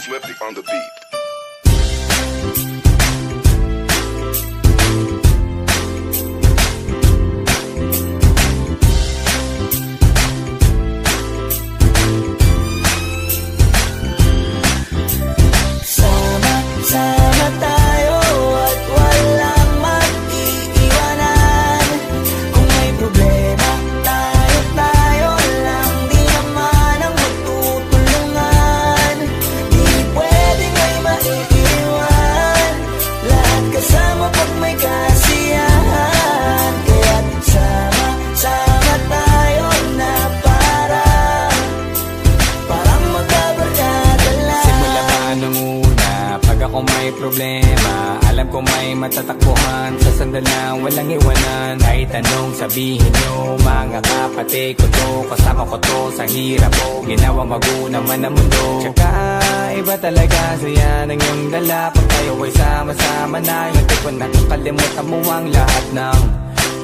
Swifty on the beat. Sama tayo at walang mag-iiwanan. Kung may problema, tayo lang, di naman ang magtutulungan. Di pwedeng may maiiwan, lahat kasama pag may kasiyahan. Kaya't sama tayo na parang magkabarkada lang. Simula pa nung una, pag ako may problema, alam ko may matatakbuhan. Sa sandalang walang iwanan, kahit anong sabihin nyo, mga kapatid ko to, kasama ko to sa hirap ko, ginawa magunang man ang mundo. Tsaka iba talaga saya ng iyong dala, pag tayo ay sama-sama na, hindi ko nakakalimutan mo ang lahat ng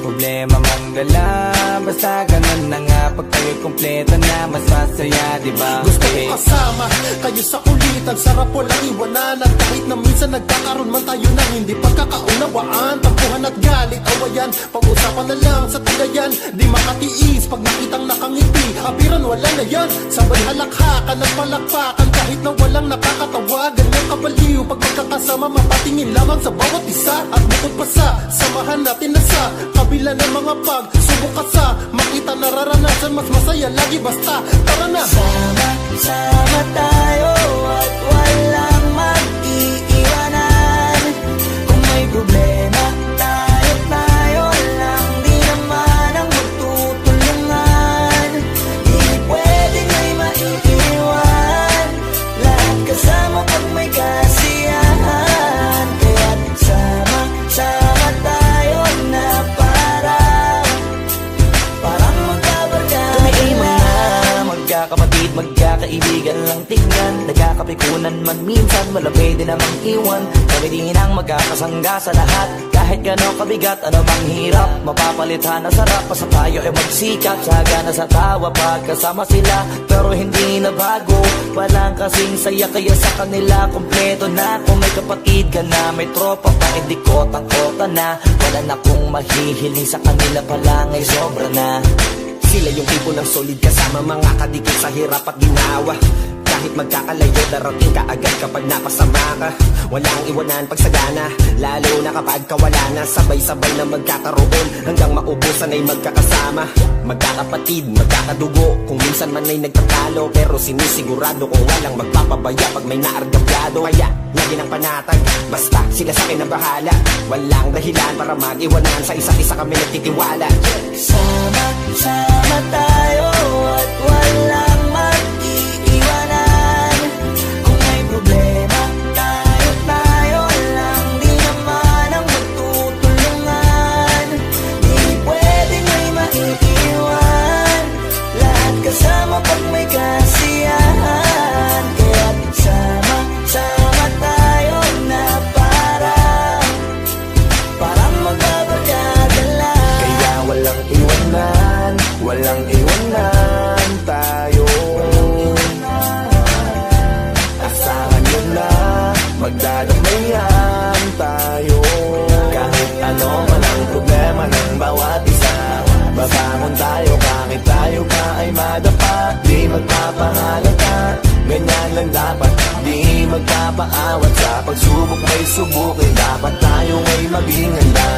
problema mang dala. Basta ganun na nga, pag tayo'y kumpleto na, mas masaya, diba? Gusto ko kasama kayo sa kulitan, sarap walang iwanan. At kahit na minsan nagkakaroon man tayo ng hindi pagkakaunawaan, tampuhan at galit, awayan, pag-usapan na lang sa tagayan. Di makatiis pag nakitang nakangiti, apiran wala na yan. Sabay halakhakan at palakpakan, kahit na walang nakakatawa. Ganyang kabaliw pag magkakasama, mapatingin lamang sa bawat isa. At bukod pa sa samahan natin na sa kabila ng mga pagsubok ka sa makita nararanasan, mas masaya lagi basta tara na. Sama tayo at walang mag-iiwanan. Kung may problema, tayo lang, di naman ang magtutulungan. Di pwedeng may maiiwan, lahat kasama pag may kasiyahan. Kaya't sama tayo na parang magkabarkada. Kami ay mga magkakapatid, magkakaibigan lang tingnan. Nagkakapikunan man minsan, wala pwede namang iwan. Kami din ang magkakasangga sa lahat, kahit gano'ng kabigat, ano bang hirap, mapapalitan na sarap. Basta tayo ay magsikap, sagana sa tawa pagkasama sila. Pero hindi na bago, walang kasing saya, kaya sa kanila kompleto na. Kung may kapatid ka na, may tropa pa, hindi kotang-kota na. Wala na kong mahihiling sa kanila pa lang ay sobra na. Sila yung tipo ng solid kasama, mga kadikit sa hirap at ginawa. Kahit magkakalayo, darating ka agad kapag napasama ka. Walang iwanan pag sagana, lalo na kapag kawala na. Sabay-sabay na magkakaroon, hanggang maubusan ay magkakasama. Magkakapatid, magkakadugo, kung minsan man ay nagtatalo, pero sinisigurado kung walang magpapabaya pag may naargabyado. Kaya lagi ng panatag, basta sila sa akin ang bahala. Walang dahilan para mag-iwanan, sa isa't isa kami nagtitiwala. Sama tayo at walang mag-iiwanan. Kung may problema, tayo lang, di naman ang magtutulungan. Di pwedeng may maiiwan, lahat kasama pag may kasiyahan. Kaya't sama tayo na parang magkabarkada lang. Kaya walang iwanan tayo. Asahan nyo na, magdadamayan tayo. Kahit ano man ang problema ng bawat isa, babangon tayo kahit tayo pa ay madapa. Di magpapahalata, ganyan lang dapat. Di magpapaawat, sa pagsubok may subukin, dapat tayo ay maging handa.